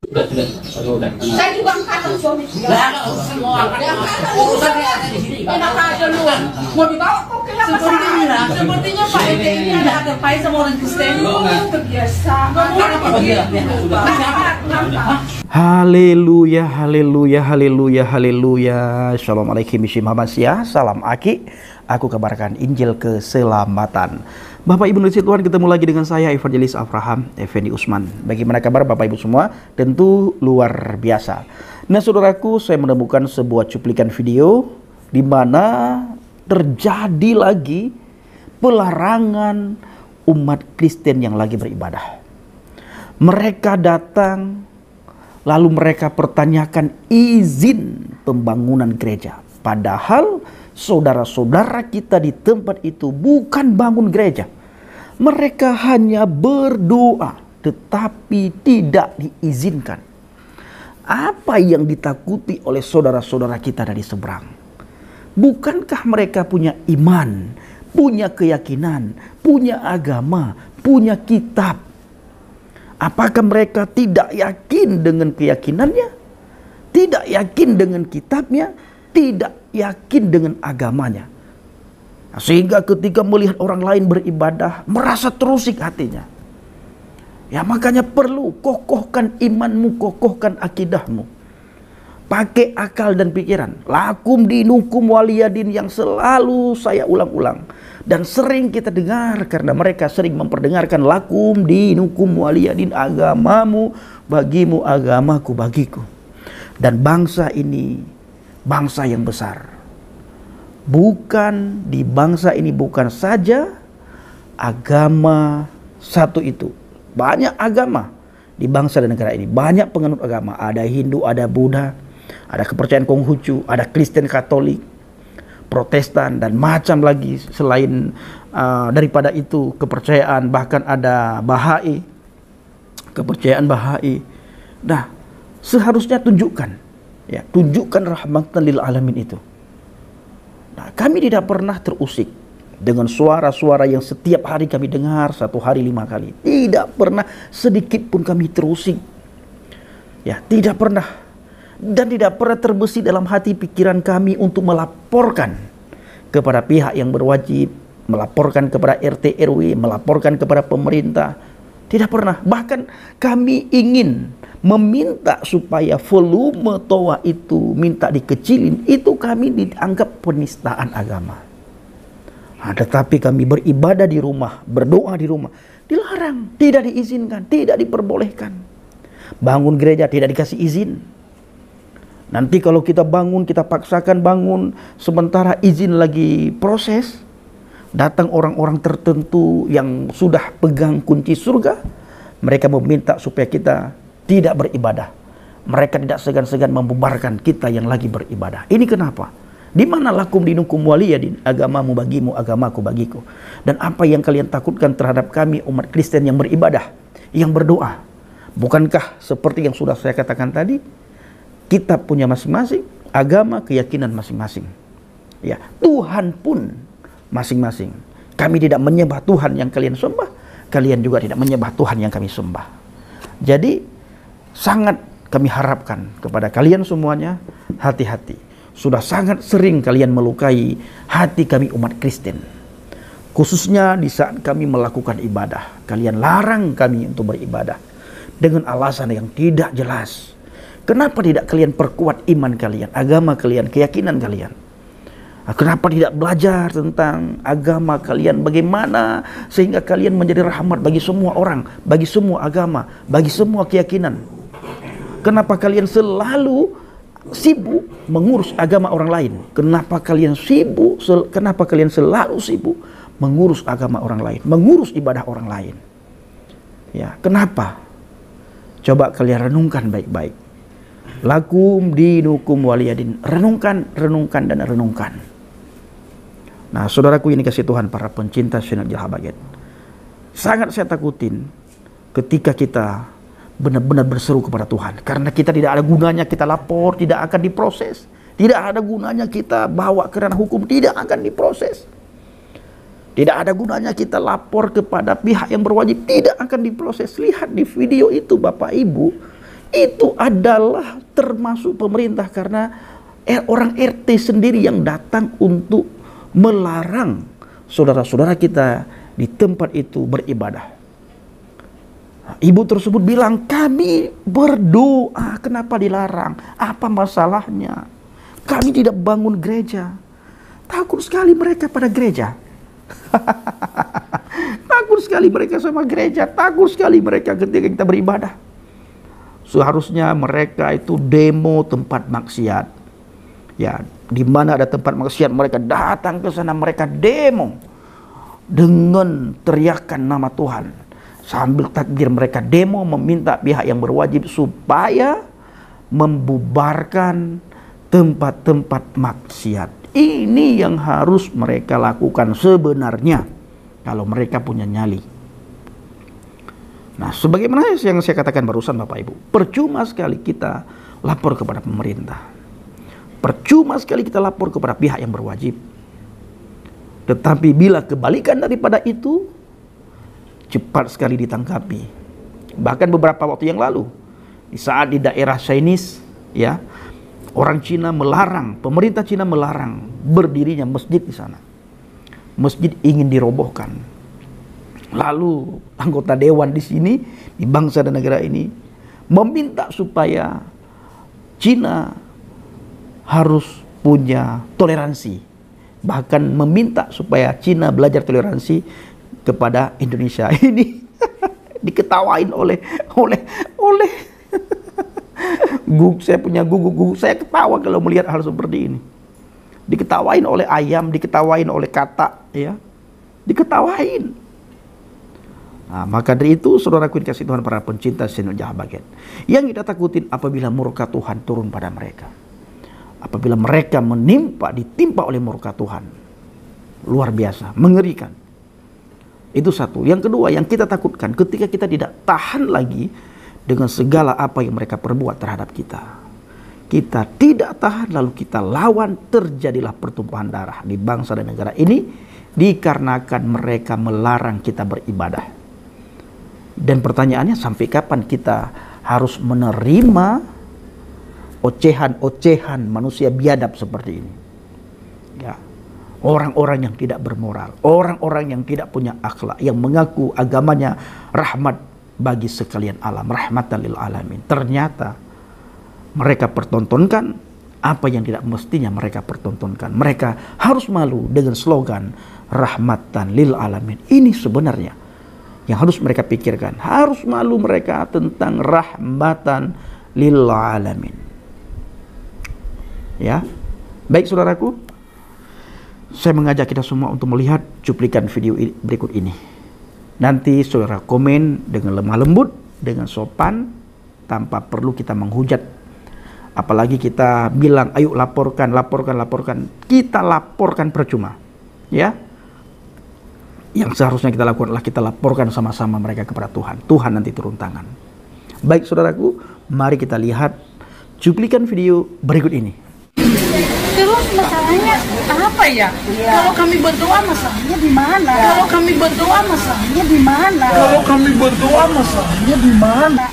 Sudah. Saya juga angkatan suami. Lah, urusan mau angkat. Urusannya ada di sini. Enak aja lu. Mau dibawa kok ke apa salah? Sepertinya Pak RT ini ada terkait sama orang Kristen. Kebiasaan. Haleluya, haleluya, haleluya, haleluya. Assalamualaikum warahmatullahi. Salam Aki. Aku kabarkan Injil keselamatan. Bapak Ibu Nursi Tuhan, ketemu lagi dengan saya Evangelis Abraham Effendi Usman. Bagaimana kabar Bapak Ibu semua? Tentu luar biasa. Nah saudaraku, saya menemukan sebuah cuplikan video di mana terjadi lagi pelarangan umat Kristen yang lagi beribadah. Mereka datang lalu mereka pertanyakan izin pembangunan gereja. Padahal saudara-saudara kita di tempat itu bukan bangun gereja. Mereka hanya berdoa, tetapi tidak diizinkan. Apa yang ditakuti oleh saudara-saudara kita dari seberang? Bukankah mereka punya iman, punya keyakinan, punya agama, punya kitab? Apakah mereka tidak yakin dengan keyakinannya? Tidak yakin dengan kitabnya? Tidak yakin dengan agamanya? Sehingga ketika melihat orang lain beribadah, merasa terusik hatinya. Ya makanya perlu kokohkan imanmu, kokohkan akidahmu. Pakai akal dan pikiran. Lakum dinukum waliyadin yang selalu saya ulang-ulang. Dan sering kita dengar karena mereka sering memperdengarkan lakum dinukum waliyadin, agamamu bagimu, agamaku bagiku. Dan bangsa ini bangsa yang besar. Bukan di bangsa ini bukan saja agama satu itu. Banyak agama di bangsa dan negara ini. Banyak penganut agama. Ada Hindu, ada Buddha, ada kepercayaan Konghucu, ada Kristen Katolik, Protestan, dan macam lagi selain daripada itu kepercayaan. Bahkan ada Bahai, kepercayaan Bahai. Nah, seharusnya tunjukkan rahmatan lil alamin itu. Nah, kami tidak pernah terusik dengan suara-suara yang setiap hari kami dengar, satu hari 5 kali. Tidak pernah sedikit pun kami terusik. Ya, tidak pernah. Dan tidak pernah terbesit dalam hati pikiran kami untuk melaporkan kepada pihak yang berwajib, melaporkan kepada RT RW, melaporkan kepada pemerintah. Tidak pernah. Bahkan kami ingin meminta supaya volume toa itu minta dikecilin, itu kami dianggap penistaan agama. Nah, tetapi kami beribadah di rumah, berdoa di rumah, dilarang, tidak diizinkan, tidak diperbolehkan. Bangun gereja tidak dikasih izin. Nanti kalau kita bangun, kita paksakan bangun, sementara izin lagi proses, datang orang-orang tertentu yang sudah pegang kunci surga, mereka meminta supaya kita tidak beribadah. Mereka tidak segan-segan membubarkan kita yang lagi beribadah. Ini kenapa? Di mana lakum dinukum waliyadin, agamamu bagimu, agamaku bagiku. Dan apa yang kalian takutkan terhadap kami umat Kristen yang beribadah, yang berdoa? Bukankah seperti yang sudah saya katakan tadi, kitab punya masing-masing, agama, keyakinan masing-masing. Ya, Tuhan pun masing-masing. Kami tidak menyembah Tuhan yang kalian sembah, kalian juga tidak menyembah Tuhan yang kami sembah. Jadi sangat kami harapkan kepada kalian semuanya, hati-hati. Sudah sangat sering kalian melukai hati kami umat Kristen. Khususnya di saat kami melakukan ibadah. Kalian larang kami untuk beribadah dengan alasan yang tidak jelas. Kenapa tidak kalian perkuat iman kalian, agama kalian, keyakinan kalian? Kenapa tidak belajar tentang agama kalian? Bagaimana sehingga kalian menjadi rahmat bagi semua orang, bagi semua agama, bagi semua keyakinan? Kenapa kalian selalu sibuk mengurus agama orang lain? Kenapa kalian selalu sibuk mengurus agama orang lain, mengurus ibadah orang lain? Ya, kenapa? Coba kalian renungkan baik-baik. Lakum dinukum waliyadin. Renungkan, dan renungkan. Nah, saudaraku ini kasih Tuhan, para pencinta channel Jahabaget. Sangat saya takutin ketika kita benar-benar berseru kepada Tuhan. Karena kita tidak ada gunanya kita lapor, tidak akan diproses. Tidak ada gunanya kita bawa ke ranah hukum, tidak akan diproses. Tidak ada gunanya kita lapor kepada pihak yang berwajib, tidak akan diproses. Lihat di video itu Bapak Ibu, itu adalah termasuk pemerintah, karena orang RT sendiri yang datang untuk melarang saudara-saudara kita di tempat itu beribadah. Ibu tersebut bilang, kami berdoa, kenapa dilarang? Apa masalahnya? Kami tidak bangun gereja. Takut sekali mereka pada gereja. Takut sekali mereka sama gereja. Takut sekali mereka ketika kita beribadah. Seharusnya mereka itu demo tempat maksiat. Ya, di mana ada tempat maksiat mereka datang ke sana, mereka demo dengan teriakan nama Tuhan. Sambil takbir mereka demo meminta pihak yang berwajib supaya membubarkan tempat-tempat maksiat. Ini yang harus mereka lakukan sebenarnya kalau mereka punya nyali. Nah, sebagaimana yang saya katakan barusan Bapak Ibu, percuma sekali kita lapor kepada pemerintah. Percuma sekali kita lapor kepada pihak yang berwajib. Tetapi bila kebalikan daripada itu, cepat sekali ditangkapi. Bahkan beberapa waktu yang lalu, di saat di daerah Chinese, ya, orang Cina melarang, pemerintah Cina melarang berdirinya masjid di sana. Masjid ingin dirobohkan. Lalu anggota dewan di sini, di bangsa dan negara ini, meminta supaya Cina harus punya toleransi. Bahkan meminta supaya Cina belajar toleransi kepada Indonesia. Ini diketawain oleh saya punya gugu, saya ketawa kalau melihat hal seperti ini. Diketawain oleh ayam, diketawain oleh katak, ya, diketawain. Nah, maka dari itu saudaraku yang kasih Tuhan, para pencinta channel Jahabagian, yang kita takutin apabila murka Tuhan turun pada mereka, apabila mereka ditimpa oleh murka Tuhan, luar biasa, mengerikan. Itu satu. Yang kedua yang kita takutkan, ketika kita tidak tahan lagi dengan segala apa yang mereka perbuat terhadap kita. Kita tidak tahan lalu kita lawan, terjadilah pertumpahan darah di bangsa dan negara ini dikarenakan mereka melarang kita beribadah. Dan pertanyaannya, sampai kapan kita harus menerima ocehan-ocehan manusia biadab seperti ini? Ya. Orang-orang yang tidak bermoral, orang-orang yang tidak punya akhlak, yang mengaku agamanya rahmat bagi sekalian alam, rahmatan lil alamin. Ternyata mereka pertontonkan apa yang tidak mestinya mereka pertontonkan. Mereka harus malu dengan slogan rahmatan lil alamin. Ini sebenarnya yang harus mereka pikirkan. Harus malu mereka tentang rahmatan lil alamin. Ya, baik saudaraku, saya mengajak kita semua untuk melihat cuplikan video berikut ini. Nanti saudara komen dengan lemah lembut, dengan sopan, tanpa perlu kita menghujat. Apalagi kita bilang, ayo laporkan. Kita laporkan percuma. Ya, yang seharusnya kita lakukan adalah kita laporkan sama-sama mereka kepada Tuhan. Tuhan nanti turun tangan. Baik saudaraku, mari kita lihat cuplikan video berikut ini. Terus masalahnya apa ya? Kalau kami berdoa masalahnya di mana? Kalau kami berdoa masalahnya di mana? Kalau kami berdoa masalahnya di mana?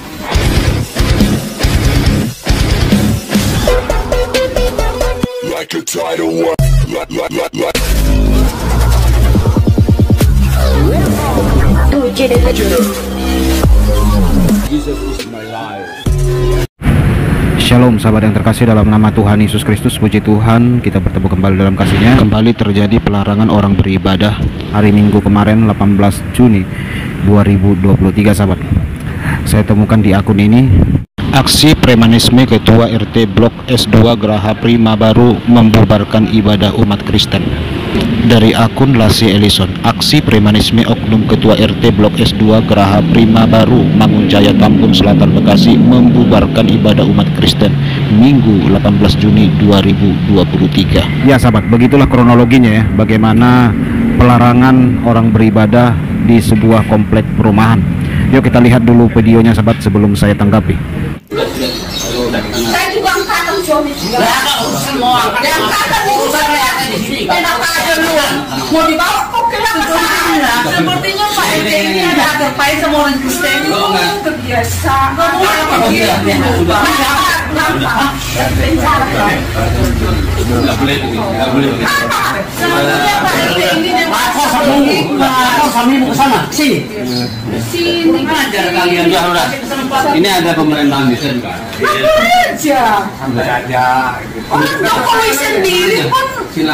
Like a tidal wave. Jesus is my life. Shalom sahabat yang terkasih dalam nama Tuhan Yesus Kristus. Puji Tuhan, kita bertemu kembali dalam kasih-Nya. Kembali terjadi pelarangan orang beribadah hari Minggu kemarin 18 Juni 2023 sahabat. Saya temukan di akun ini, aksi premanisme Ketua RT Blok S2 Geraha Prima Baru membubarkan ibadah umat Kristen. Dari akun Lasi Ellison, aksi premanisme oknum Ketua RT Blok S2 Geraha Prima Baru Mangunjaya Tambun Selatan Bekasi membubarkan ibadah umat Kristen Minggu 18 Juni 2023. Ya sahabat, begitulah kronologinya ya, bagaimana pelarangan orang beribadah di sebuah komplek perumahan. Yuk kita lihat dulu videonya sahabat sebelum saya tanggapi. Saya juga angkatan suami. Lah, urusan mau angkat. Yang angkatan Urusan saya ada di sini. enak aja lu. Mau dibawa kok ke sana. Sepertinya Pak RT ini ada terkait sama orang Kristen. Terbiasa. Kenapa begitu? Kenapa? Penjara. Nggak boleh. Sebenarnya Pak RT ini Kau sama ibu ke sana. Sini. sini Ajar kalian ya udah. Ini ada pemerintahan di sini kan. aja. Sambil aja. Orang Jokowi sendiri pun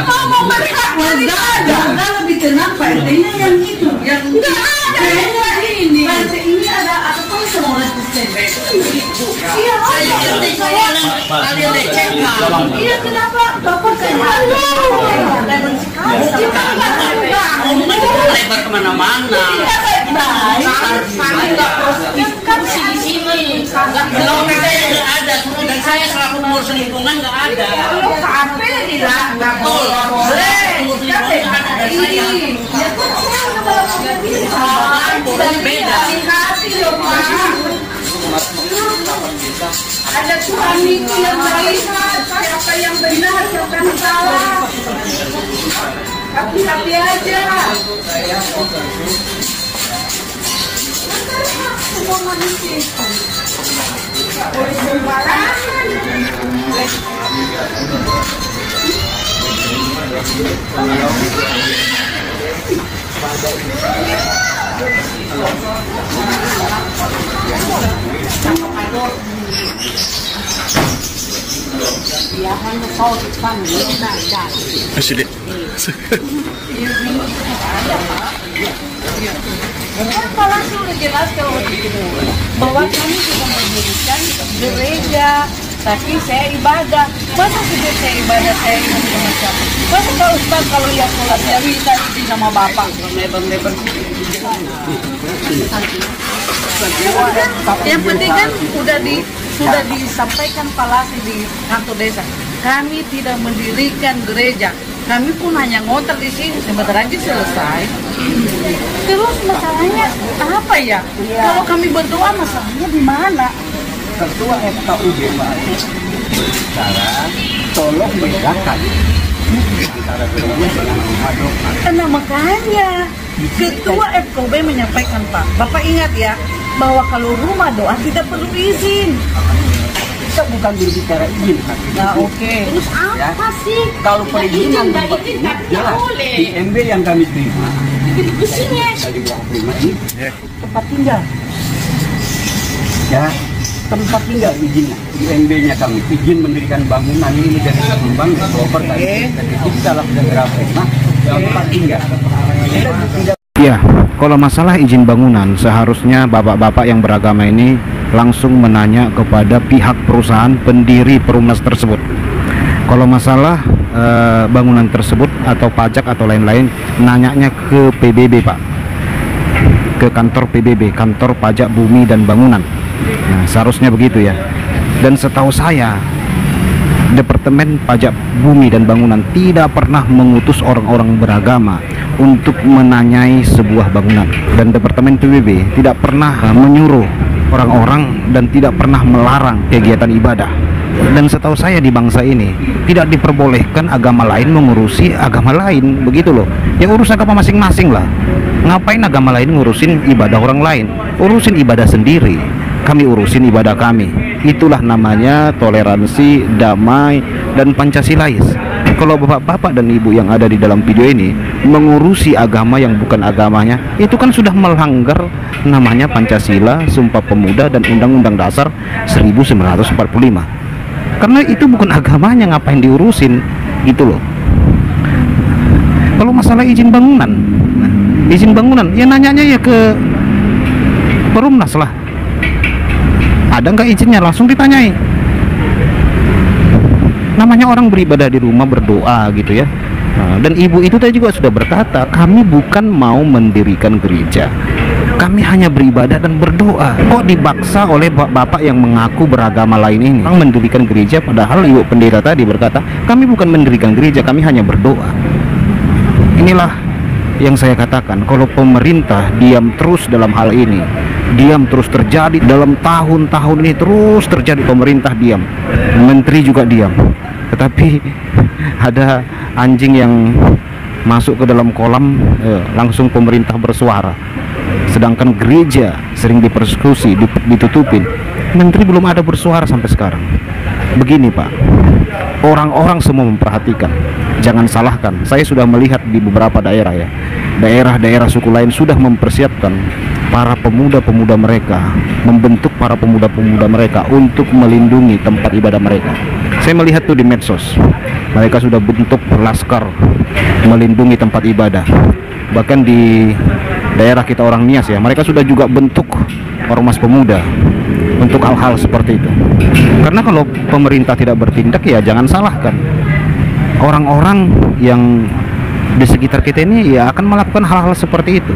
mau berhak nggak ada. Nggak lebih tenang Pak RT-nya yang itu, yang nggak ada. Kayaknya ini. Pak RT ini ada apa sama orang Kristen? Iya. Kalian lecehkan. Iya kenapa Bapak kayak lemon sekali? Kita nggak Lebar kemana-mana. kan di sini. Kalau saya nggak ada, dan saya selaku pengurus lingkungan nggak ada. Kalau kafe tidak nggak boleh. Ini ya kan Beda. ada Tuhan itu yang melihat siapa yang benar siapa yang salah. Hati-hati aja. Semua manusia nggak boleh sembarangan. Kalau sudah jelas kalau bahwa kami juga mendirikan gereja, tapi saya ibadah. Masa sejak saya ibadah saya ingat sama siapa? Masa Pak Ustaz kalau lihat sholatnya minta izin sama Bapak? Yang penting kan sudah disampaikan palasi di kantor desa. Kami tidak mendirikan gereja. Kami pun hanya ngontrak di sini, sebentar lagi selesai. Terus masalahnya apa ya? Kalau kami berdoa masalahnya di mana? Ketua FKUB Pak cara tolong bedakan antara gereja dengan rumah doa. Nah makanya Ketua FKUB menyampaikan Pak, Bapak ingat ya bahwa kalau rumah doa tidak perlu izin. Kita bukan berbicara izin kan. Nah oke. Terus apa sih? Kalau perizinan tempat ini jelas IMB yang kami terima dari ruang prima ini tempat tinggal. Ya, tempat tinggal izinnya, IMB-nya kami izin mendirikan bangunan ini menjadi sumbangan developer tadi dalam negara prima tempat tinggal. Ya, kalau masalah izin bangunan seharusnya bapak-bapak yang beragama ini langsung menanya kepada pihak perusahaan pendiri Perumnas tersebut. Kalau masalah bangunan tersebut atau pajak atau lain-lain, nanyanya ke PBB Pak, ke kantor PBB, kantor pajak bumi dan bangunan. Nah, seharusnya begitu ya. Dan setahu saya Departemen Pajak Bumi dan Bangunan tidak pernah mengutus orang-orang beragama untuk menanyai sebuah bangunan, dan Departemen PBB tidak pernah menyuruh orang-orang dan tidak pernah melarang kegiatan ibadah. Dan setahu saya di bangsa ini tidak diperbolehkan agama lain mengurusi agama lain, begitu loh. Ya urus agama masing-masing lah. Ngapain agama lain ngurusin ibadah orang lain? Urusin ibadah sendiri. Kami urusin ibadah kami. Itulah namanya toleransi, damai, dan Pancasilais. Kalau bapak-bapak dan ibu yang ada di dalam video ini mengurusi agama yang bukan agamanya, itu kan sudah melanggar namanya Pancasila, Sumpah Pemuda, dan Undang-Undang Dasar 1945. Karena itu bukan agamanya, ngapain diurusin, gitu loh. Kalau masalah izin bangunan, ya nanyanya ya ke Perumnas lah. Ada nggak izinnya, langsung ditanyai. Namanya orang beribadah di rumah, berdoa gitu ya. Nah, dan ibu itu tadi juga sudah berkata, kami bukan mau mendirikan gereja, kami hanya beribadah dan berdoa. Kok dibaksa oleh bapak yang mengaku beragama lain ini orang mendirikan gereja, padahal ibu pendeta tadi berkata, kami bukan mendirikan gereja, kami hanya berdoa. Inilah yang saya katakan, kalau pemerintah diam terus dalam hal ini, diam terus terjadi dalam tahun-tahun ini, terus terjadi, pemerintah diam, menteri juga diam, tetapi ada anjing yang masuk ke dalam kolam, langsung pemerintah bersuara. Sedangkan gereja sering dipersekusi, ditutupin, menteri belum ada bersuara sampai sekarang. Begini Pak, orang-orang semua memperhatikan, jangan salahkan. Saya sudah melihat di beberapa daerah ya, daerah-daerah suku lain sudah mempersiapkan para pemuda-pemuda mereka, membentuk para pemuda-pemuda mereka untuk melindungi tempat ibadah mereka. Saya melihat tuh di medsos, mereka sudah bentuk laskar melindungi tempat ibadah. Bahkan di daerah kita orang Nias ya, mereka sudah juga bentuk ormas pemuda untuk hal-hal seperti itu. Karena kalau pemerintah tidak bertindak, ya jangan salahkan orang-orang yang di sekitar kita ini ya akan melakukan hal-hal seperti itu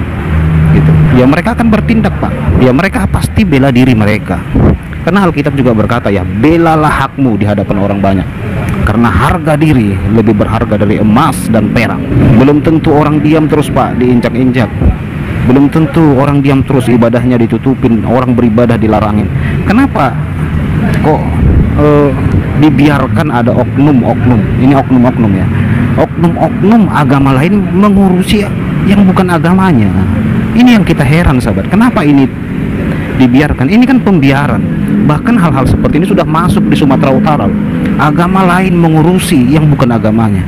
gitu. Ya mereka akan bertindak Pak, ya mereka pasti bela diri mereka. Karena Alkitab juga berkata ya, belalah hakmu di hadapan orang banyak, karena harga diri lebih berharga dari emas dan perak. Belum tentu orang diam terus Pak, diinjak-injak. Belum tentu orang diam terus, ibadahnya ditutupin, orang beribadah dilarangin. Kenapa kok dibiarkan ada oknum-oknum, ini oknum-oknum ya, oknum-oknum agama lain mengurusi yang bukan agamanya? Ini yang kita heran sahabat, kenapa ini dibiarkan? Ini kan pembiaran. Bahkan hal-hal seperti ini sudah masuk di Sumatera Utara, agama lain mengurusi yang bukan agamanya.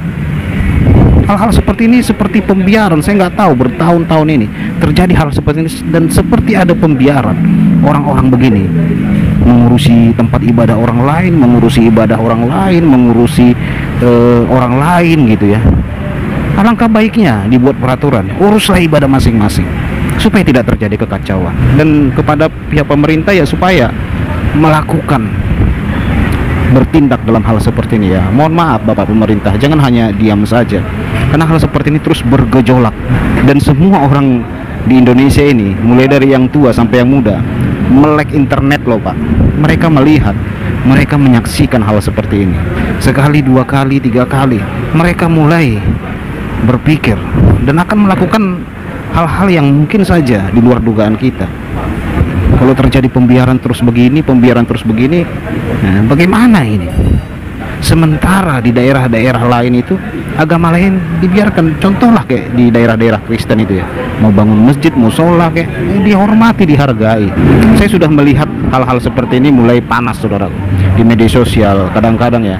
Hal-hal seperti ini seperti pembiaran. Saya nggak tahu, bertahun-tahun ini terjadi hal seperti ini, dan seperti ada pembiaran. Orang-orang begini mengurusi tempat ibadah orang lain, mengurusi ibadah orang lain, mengurusi orang lain gitu ya. Alangkah baiknya dibuat peraturan, uruslah ibadah masing-masing supaya tidak terjadi kekacauan. Dan kepada pihak pemerintah ya supaya melakukan, bertindak dalam hal seperti ini ya. Mohon maaf Bapak pemerintah, jangan hanya diam saja, karena hal seperti ini terus bergejolak. Dan semua orang di Indonesia ini, mulai dari yang tua sampai yang muda, melek internet loh Pak. Mereka melihat, mereka menyaksikan hal seperti ini sekali, dua kali, tiga kali. Mereka mulai berpikir dan akan melakukan hal-hal yang mungkin saja di luar dugaan kita. Kalau terjadi pembiaran terus begini, nah, bagaimana ini? Sementara di daerah-daerah lain itu, agama lain dibiarkan. Contohlah kayak di daerah-daerah Kristen itu ya, mau bangun masjid, mau sholat kayak dihormati, dihargai. Saya sudah melihat hal-hal seperti ini mulai panas saudaraku di media sosial. Kadang-kadang ya,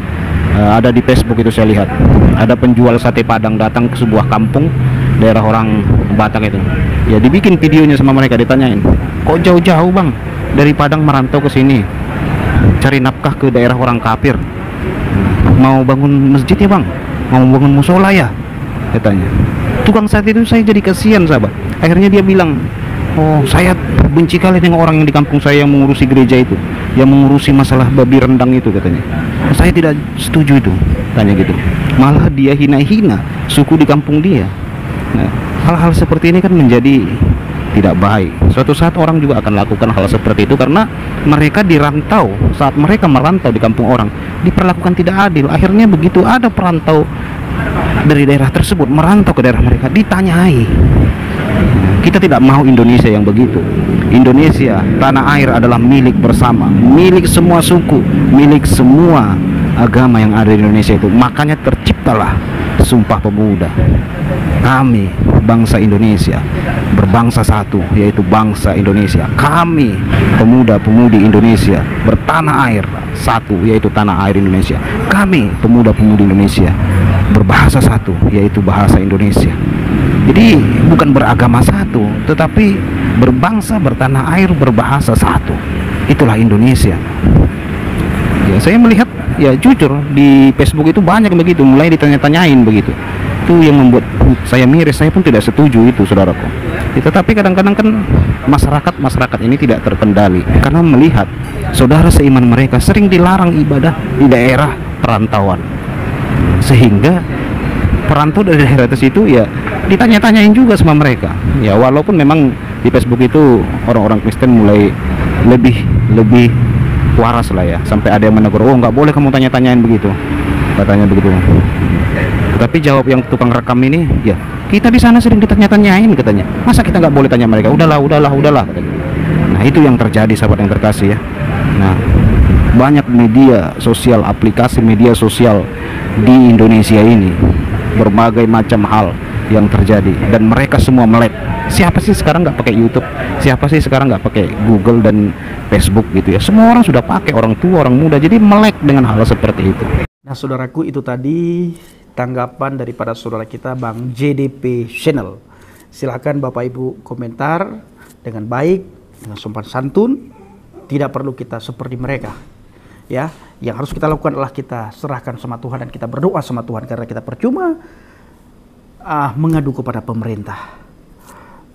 ada di Facebook itu saya lihat, ada penjual sate Padang datang ke sebuah kampung daerah orang Batak itu. Ya dibikin videonya sama mereka, ditanyain, kok jauh-jauh bang dari Padang merantau ke sini cari nafkah ke daerah orang kafir, mau bangun masjid ya bang, mau bangun musola ya, katanya. Tukang sate itu saya jadi kasihan sahabat. Akhirnya dia bilang, oh saya benci kali dengan orang yang di kampung saya yang mengurusi gereja itu, yang mengurusi masalah babi rendang itu, katanya. Saya tidak setuju itu, tanya gitu. Malah dia hina-hina suku di kampung dia. Nah, hal-hal seperti ini kan menjadi tidak baik. Suatu saat orang juga akan lakukan hal seperti itu karena mereka dirantau. Saat mereka merantau di kampung orang, diperlakukan tidak adil. Akhirnya begitu ada perantau dari daerah tersebut merantau ke daerah mereka, ditanyai. Kita tidak mau Indonesia yang begitu. Indonesia, tanah air adalah milik bersama, milik semua suku, milik semua agama yang ada di Indonesia itu. Makanya terciptalah Sumpah Pemuda. Kami bangsa Indonesia berbangsa satu, yaitu bangsa Indonesia. Kami pemuda-pemudi Indonesia bertanah air satu, yaitu tanah air Indonesia. Kami pemuda-pemudi Indonesia berbahasa satu, yaitu bahasa Indonesia. Jadi bukan beragama satu, tetapi berbangsa, bertanah air, berbahasa satu. Itulah Indonesia. Ya, saya melihat ya jujur di Facebook itu banyak begitu, mulai ditanya-tanyain begitu. Itu yang membuat saya miris. Saya pun tidak setuju itu saudaraku. Tetapi kadang-kadang kan masyarakat ini tidak terkendali karena melihat saudara seiman mereka sering dilarang ibadah di daerah perantauan, sehingga perantau dari daerah itu ya ditanya-tanyain juga sama mereka. Ya walaupun memang di Facebook itu orang-orang Kristen mulai lebih waras lah ya, sampai ada yang menegur, oh nggak boleh kamu tanya-tanyain begitu, katanya begitu. Tapi jawab yang tukang rekam ini, ya kita di sana sering ditanya-tanyain katanya. Masa kita nggak boleh tanya mereka? Udahlah katanya. Nah itu yang terjadi sahabat yang terkasih ya. Nah banyak media sosial, aplikasi media sosial di Indonesia ini, berbagai macam hal yang terjadi dan mereka semua melek. Siapa sih sekarang nggak pakai YouTube? Siapa sih sekarang nggak pakai Google dan Facebook gitu ya? Semua orang sudah pakai, orang tua, orang muda, jadi melek dengan hal seperti itu. Nah saudaraku, itu tadi tanggapan daripada saudara kita Bang JDP Channel. Silakan Bapak Ibu komentar dengan baik, dengan sopan santun. Tidak perlu kita seperti mereka. Ya, yang harus kita lakukan adalah kita serahkan sama Tuhan dan kita berdoa sama Tuhan, karena kita percuma mengadu kepada pemerintah.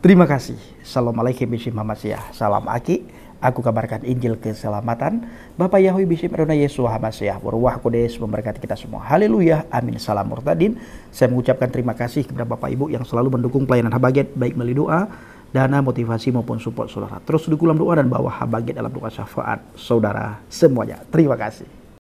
Terima kasih. Assalamualaikum warahmatullahi wabarakatuh. Salam Aki. Aku kabarkan Injil keselamatan. Bapak Yahweh Bishim Adonai Yesus Hamasiah. Berwah Kodes memberkati kita semua. Haleluya. Amin. Salam murtadin. Saya mengucapkan terima kasih kepada Bapak Ibu yang selalu mendukung pelayanan Habaget, baik melalui doa, dana, motivasi maupun support saudara. Terus dukung dalam doa dan bawa Habaget dalam doa syafaat saudara semuanya. Terima kasih.